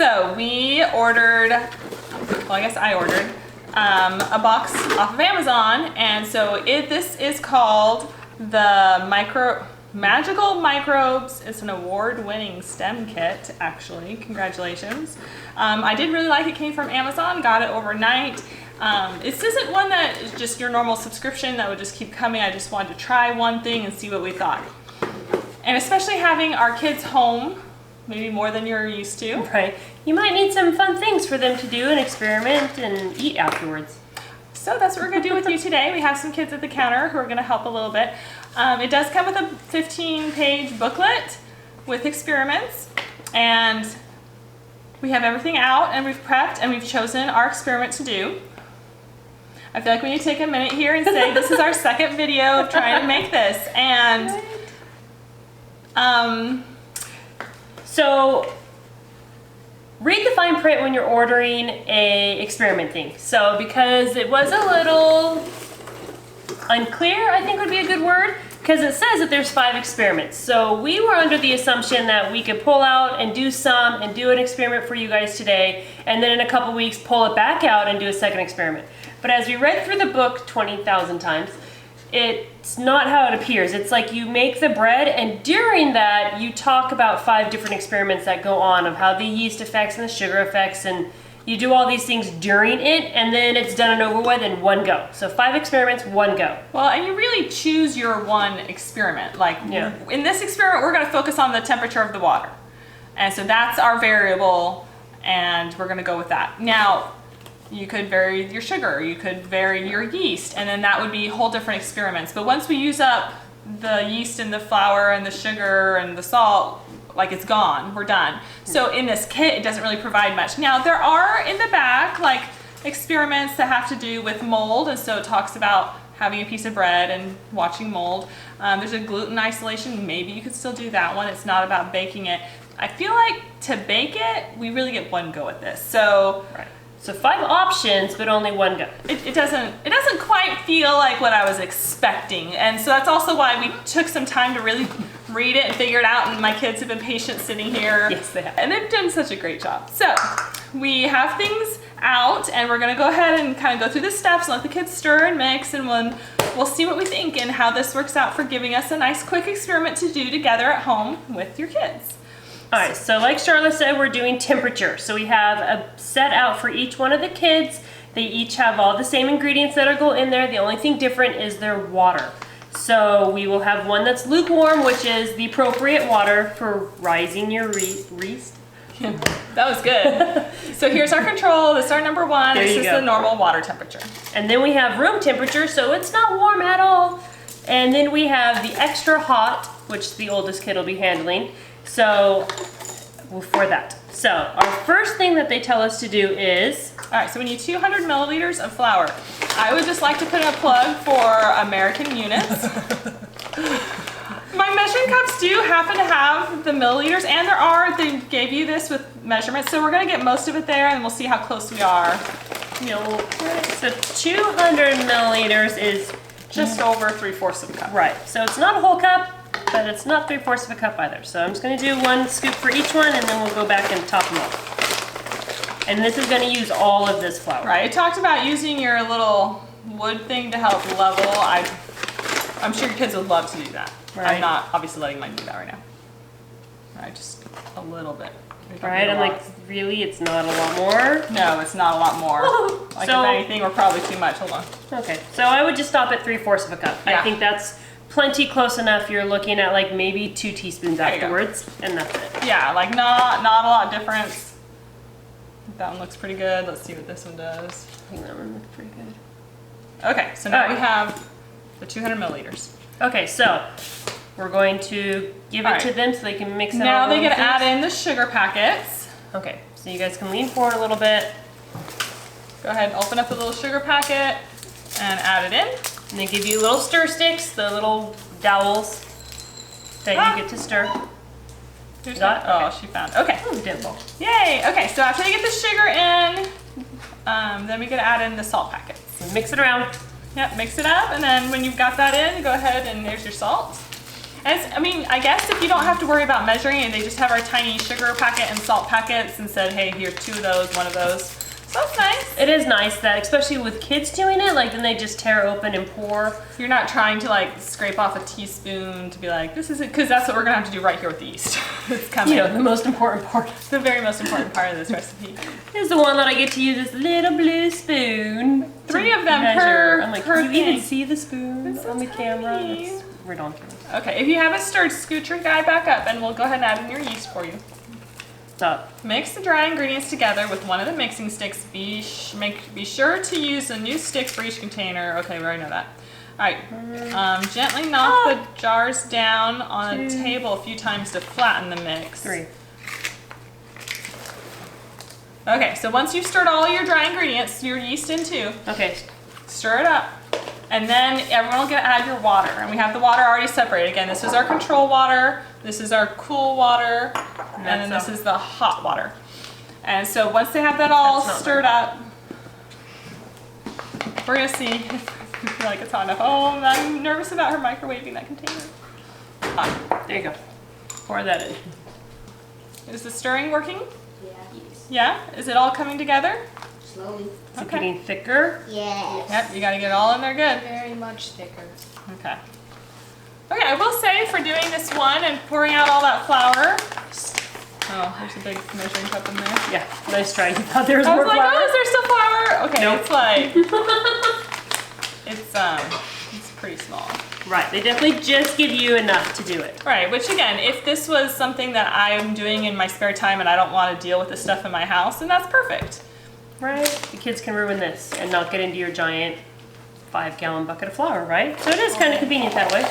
So we ordered, well, I guess I ordered a box off of Amazon, and so this is called the Magical Microbes. It's an award-winning STEM kit, actually. Congratulations. I did really like it. Came from Amazon, got it overnight. This isn't one that is just your normal subscription that would just keep coming. I just wanted to try one thing and see what we thought. And especially having our kids home, maybe more than you're used to. Right. You might need some fun things for them to do and experiment and eat afterwards. So that's what we're going to do with you today. We have some kids at the counter who are going to help a little bit. It does come with a 15-page booklet with experiments, and we have everything out, and we've prepped, and we've chosen our experiment to do. I feel like we need to take a minute here and say this is our second video of trying to make this, and so read the fine print when you're ordering a experiment thing. So because it was a little unclear, I think would be a good word, because it says that there's 5 experiments. So we were under the assumption that we could pull out and do some and do an experiment for you guys today, and then in a couple weeks pull it back out and do a second experiment. But as we read through the book 20,000 times, it's not how it appears. It's like you make the bread, and during that you talk about 5 different experiments that go on of how the yeast affects and the sugar affects, and you do all these things during it, and then it's done and over with in one go. So 5 experiments, one go. Well, and you really choose your one experiment. Like in this experiment, we're going to focus on the temperature of the water. And so that's our variable, and we're going to go with that. Now, you could vary your sugar, you could vary your yeast, and then that would be whole different experiments. But once we use up the yeast and the flour and the sugar and the salt, like it's gone, we're done. So in this kit, it doesn't really provide much. Now there are in the back like experiments that have to do with mold, and so it talks about having a piece of bread and watching mold. There's a gluten isolation, maybe you could still do that one. It's not about baking it. I feel like to bake it, we really get one go at this. So. Right. So 5 options, but only one go. It doesn't quite feel like what I was expecting. And so that's also why we took some time to really read it and figure it out. And my kids have been patient sitting here. Yes, they have. And they've done such a great job. So we have things out, and we're gonna go ahead and kind of go through the steps and let the kids stir and mix, and we'll see what we think and how this works out for giving us a nice quick experiment to do together at home with your kids. All right, so like Sharla said, we're doing temperature. So we have a set out for each one of the kids. They each have all the same ingredients that go in there. The only thing different is their water. So we will have one that's lukewarm, which is the appropriate water for rising your yeast. That was good. So here's our control. This is our number 1. This is the normal water temperature. And then we have room temperature, so it's not warm at all. And then we have the extra hot, which the oldest kid will be handling. So for that. So our first thing that they tell us to do is, all right, so we need 200 milliliters of flour. I would just like to put in a plug for American units. My measuring cups do happen to have the milliliters, and they gave you this with measurements, so we're gonna get most of it there, and we'll see how close we are. So 200 milliliters is just over 3/4 of a cup. Right, so it's not a whole cup, but it's not 3/4 of a cup either. So I'm just gonna do 1 scoop for each one, and then we'll go back and top them up. And this is gonna use all of this flour. Right, it talked about using your little wood thing to help level. I'm sure your kids would love to do that. Right. I'm not obviously letting mine do that right now. All right, just a little bit. Right, I'm like, really, it's not a lot more? No, it's not a lot more. Like if anything, we're probably too much. Hold on. Okay, so I would just stop at 3/4 of a cup. Yeah. I think that's plenty close enough. You're looking at like maybe 2 teaspoons afterwards, and that's it. Yeah, like not a lot of difference. That one looks pretty good. Let's see what this one does. I think that one looks pretty good. Okay, so now we have the 200 milliliters. Okay, so we're going to give it to them so they can mix it. Now they get to add in the sugar packets. Okay, so you guys can lean forward a little bit. Go ahead and open up the little sugar packet and add it in. And they give you little stir sticks, the little dowels that you get to stir. Got? Oh, she found. Okay. Oh, dimple. Yay. Okay, so after you get the sugar in, then we get to add in the salt packets. So mix it around. Yep, mix it up, and then when you've got that in, go ahead and there's your salt. And I mean, I guess if you don't have to worry about measuring and they just have our tiny sugar packet and salt packets and said, hey, here's 2 of those, 1 of those. So that's nice. It is nice that, especially with kids doing it, like then they just tear open and pour. You're not trying to like scrape off a teaspoon to be like, this is it, because that's what we're gonna have to do right here with the yeast. It's coming. You know, the most important part. The very most important part of this recipe. Here's the one that I get to use this little blue spoon. 3 of them measure. I'm like, per can you even thing. see the spoon That's so on the camera? tiny. That's ridiculous. Okay, if you haven't stirred, scoot your guy back up and we'll go ahead and add in your yeast for you. Stop. Mix the dry ingredients together with one of the mixing sticks. Be sure to use a new stick for each container. Okay, we already know that. All right, gently knock the jars down on a table a few times to flatten the mix. 3. Okay, so once you've stirred all your dry ingredients, your yeast in too, Okay. stir it up. And then everyone will get add your water. And we have the water already separated. Again, this is our control water, this is our cool water, and then this is the hot water. And so once they have that all stirred up, we're gonna see if we feel like it's hot enough. Oh, I'm nervous about her microwaving that container. There you go. Pour that in. Is the stirring working? Yeah. Yeah? Is it all coming together? Slowly. Is it getting thicker? Yes. Yep, you gotta get it all in there good. Very much thicker. Okay. Okay, I will say for doing this one and pouring out all that flour. Oh, there's a big measuring cup in there. Yeah. Nice try. You thought there was I more was like, flour? oh, is there still flour? Okay, Nope. it's it's pretty small. Right. They definitely just give you enough to do it. Right, which again, if this was something that I'm doing in my spare time and I don't want to deal with this stuff in my house, then that's perfect. Right. The kids can ruin this and not get into your giant 5-gallon bucket of flour, right? So it is kind of convenient that way.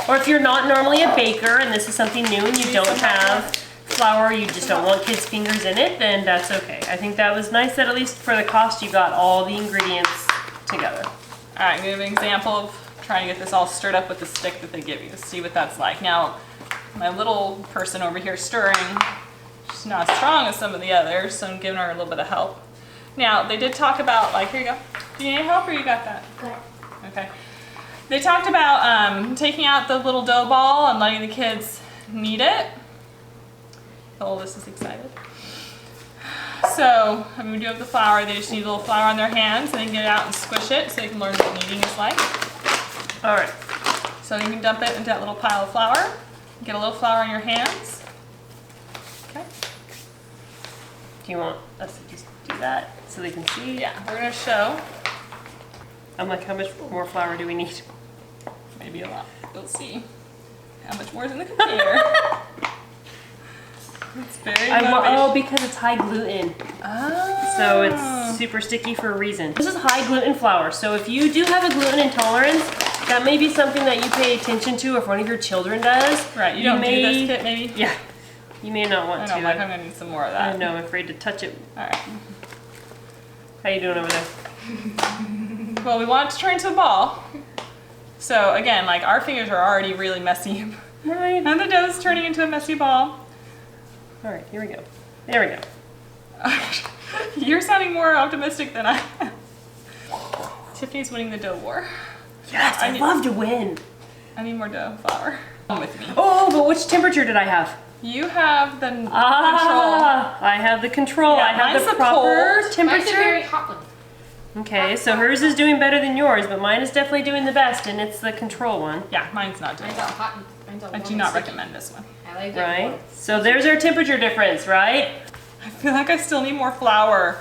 Or if you're not normally a baker and this is something new and you don't have flour, you just don't want kids' fingers in it, then that's okay. I think that was nice that at least for the cost you got all the ingredients together. All right, I'm gonna give an example of trying to get this all stirred up with the stick that they give you. See what that's like. Now, my little person over here stirring, she's not as strong as some of the others, so I'm giving her a little bit of help. Now, they did talk about, like, here you go. Do you need any help or you got that? Good. Okay. They talked about taking out the little dough ball and letting the kids knead it. The oldest is excited. So, I mean, we do have the flour. They just need a little flour on their hands and they can get it out and squish it so they can learn what kneading is like. All right. So you can dump it into that little pile of flour. Get a little flour on your hands. Okay. Do you want us to just do that so they can see? Yeah, we're gonna show. I'm like, how much more flour do we need? Maybe a lot. We'll see how much more is in the container. It's very Oh, because it's high gluten. Oh. So it's super sticky for a reason. This is high gluten flour. So if you do have a gluten intolerance, that may be something that you pay attention to if one of your children does. Right, you don't do this kit maybe? Yeah. You may not want I know, to. like I'm gonna need some more of that. I know, I'm afraid to touch it. Alright. How you doing over there? Well, we want it to turn into a ball. So again, like our fingers are already really messy. Right. And the dough's turning into a messy ball. All right, here we go. There we go. You're sounding more optimistic than I am. Tiffany's winning the dough war. Yes, I love to win. I need more dough flour. Come with me. Oh, but which temperature did I have? You have the control. I have the control. Yeah, I have mine's the the proper cold. Mine's a temperature. very hot one. Okay, so hers is doing better than yours, but mine is definitely doing the best, and it's the control one. Yeah, mine's not doing Mine's well. all hot and mine's all I warm do and not sticky. recommend this one. I like it Right? warm. So there's our temperature difference, right? I feel like I still need more flour.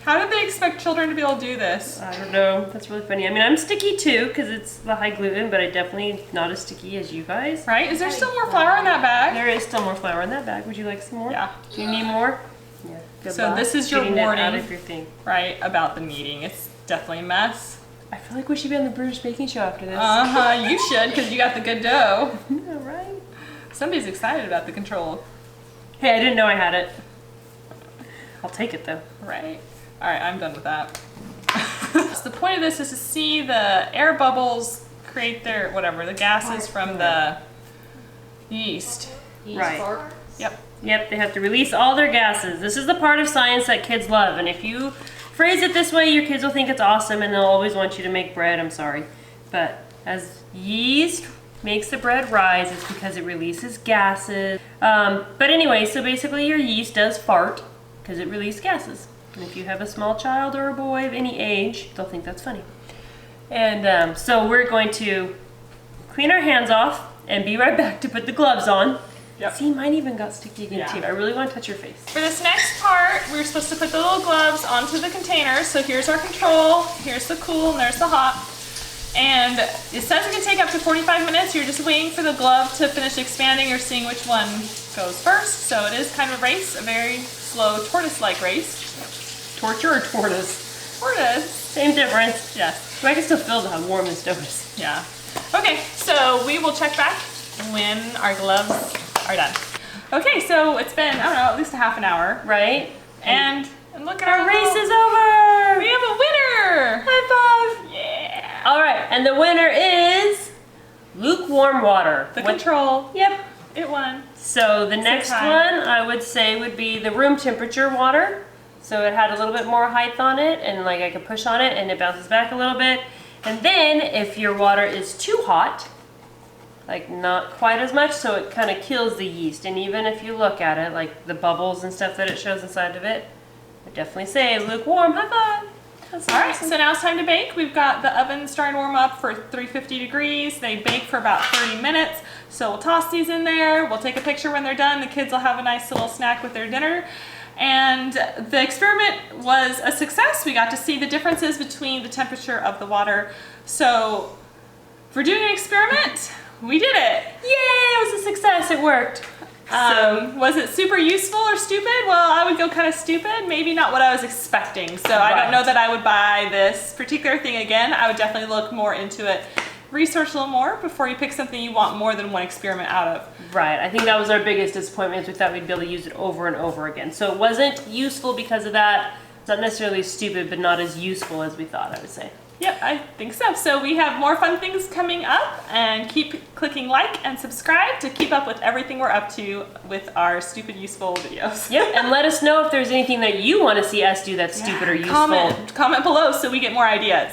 How did they expect children to be able to do this? I don't know. That's really funny. I mean, I'm sticky too, because it's the high gluten, but I definitely not as sticky as you guys. Right? Is there still more flour in that bag? There is still more flour in that bag. Would you like some more? Yeah. Do you need more? Yeah. Good So luck this is your getting it out warning. of your thing. Right, about the kneading. It's definitely a mess. I feel like we should be on the British Baking Show after this. Uh-huh, you should, because you got the good dough. Yeah, right? Somebody's excited about the control. Hey, I didn't know I had it. I'll take it though. Right? Alright, I'm done with that. So the point of this is to see the air bubbles create their, whatever, the gases from the yeast. Yeast Right. fart. Yep. Yep, they have to release all their gases. This is the part of science that kids love, and if you phrase it this way, your kids will think it's awesome and they'll always want you to make bread. I'm sorry. But as yeast makes the bread rise. It's because it releases gases. But anyway, so basically your yeast does fart because it releases gases. And if you have a small child or a boy of any age, they'll think that's funny. And so we're going to clean our hands off and be right back to put the gloves on. Yep. See, mine even got sticky again too. I really want to touch your face. For this next part, we're supposed to put the little gloves onto the containers. So here's our control, here's the cool, and there's the hot. And it says it can take up to 45 minutes. You're just waiting for the glove to finish expanding or seeing which one goes first. So it is kind of a race, a very slow tortoise-like race. Torture or tortoise? Tortoise. Same difference. Yes. But I can still feel how warm the stove is. Yeah. Okay, so we will check back when our gloves are done. Okay, so it's been, I don't know, at least a half an hour. Right? And look at Our race little- is over! We have a winner! High five! Yeah. All right, and the winner is lukewarm water. The control. Yep. It won. So the next high. one I would say would be the room temperature water. So it had a little bit more height on it, and like I could push on it and it bounces back a little bit. And then if your water is too hot, like not quite as much, so it kind of kills the yeast. And even if you look at it, like the bubbles and stuff that it shows inside of it, I definitely say lukewarm. High five. That's All right, awesome. so now it's time to bake. We've got the oven starting to warm up for 350 degrees. They bake for about 30 minutes. So we'll toss these in there. We'll take a picture when they're done. The kids will have a nice little snack with their dinner. And the experiment was a success. We got to see the differences between the temperature of the water. So if we're doing an experiment, we did it. Yay, it was a success. It worked. Was it super useful or stupid? Well, I would go kind of stupid. Maybe not what I was expecting. So I don't know that I would buy this particular thing again. I would definitely look more into it. Research a little more before you pick something you want more than one experiment out of. Right, I think that was our biggest disappointment, is we thought we'd be able to use it over and over again. So it wasn't useful because of that. It's not necessarily stupid, but not as useful as we thought, I would say. Yep, I think so. So we have more fun things coming up, and keep clicking like and subscribe to keep up with everything we're up to with our stupid useful videos. Yep, and let us know if there's anything that you want to see us do that's stupid or useful. Comment below so we get more ideas.